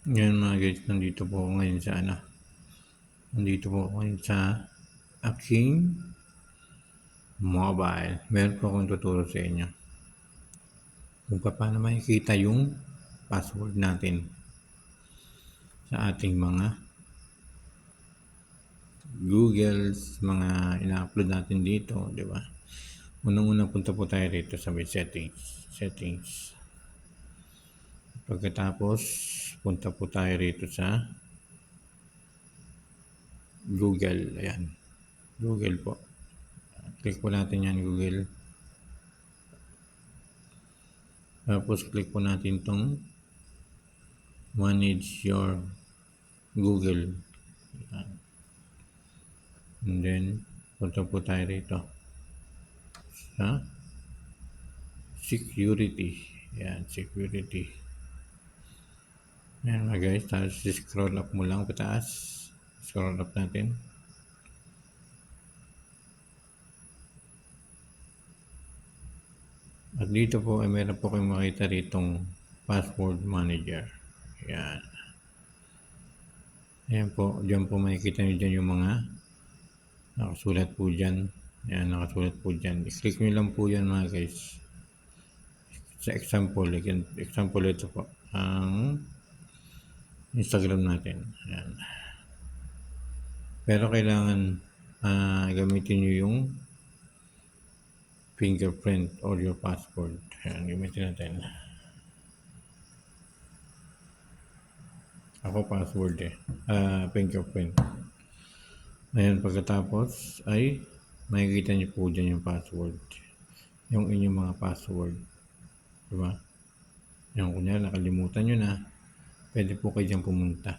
Ngayon mga guys, nandito po ako ngayon sa aking mobile. Meron po akong tuturo sa inyo kung paano makikita yung password natin sa ating mga Googles, mga ina-upload natin dito, di ba? Unang-una punta po tayo rito sa may settings. Pagkatapos, punta po tayo rito sa Google. Ayan, Google po. Click po natin yan, Google. Tapos click po natin tong manage your Google. And then punta po tayo rito sa security. Yan, security. Yan mga guys, tapos scroll up mo lang pataas. Scroll up natin. At dito po ay meron po kayong makita ritong password manager. Yan. Ayan po, dyan po makikita nyo dyan yung mga nakasulat po dyan. Yan, nakasulat po dyan. I-click nyo lang po yan mga guys. Sa example ito po, ang Instagram natin. Yan. Pero kailangan gamitin nyo yung fingerprint or your passport. Yan, gamitin natin. Ako password fingerprint. Ayan, pagkatapos ay makikita nyo po dyan yung password. Yung inyong mga password. Diba? Yung kunyari nakalimutan nyo na, pwede po kayo dyan pumunta.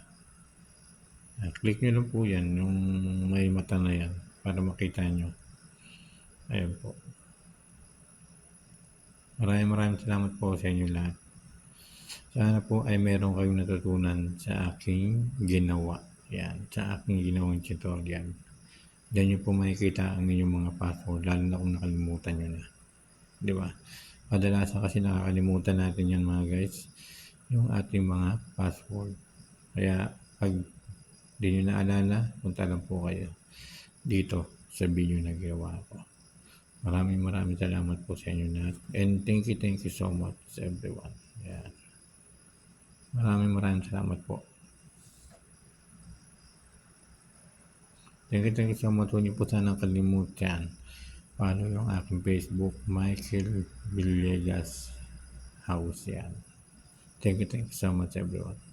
Click nyo lang po yan, yung may mata na yan, para makita nyo. Ayan po. Maraming salamat po sa inyo lahat. Sana po ay meron kayong natutunan sa aking ginawa. Yan, sa aking ginawang tutorial. Diyan nyo po makikita ang inyong mga password, lalo na kung nakalimutan nyo na. Di ba? Kadalasan kasi nakakalimutan natin yan mga guys, yung ating mga password. Kaya pag di nyo naalala, punta lang po kayo dito sa video na ginawa ko. Maraming salamat po sa inyo lahat. And thank you so much everyone. Yan. Maraming salamat po. Thank you so much. Huwag niyo po sanang kalimutan. Follow yung aking Facebook, Michael Villegas House yan. Thank you so much everyone.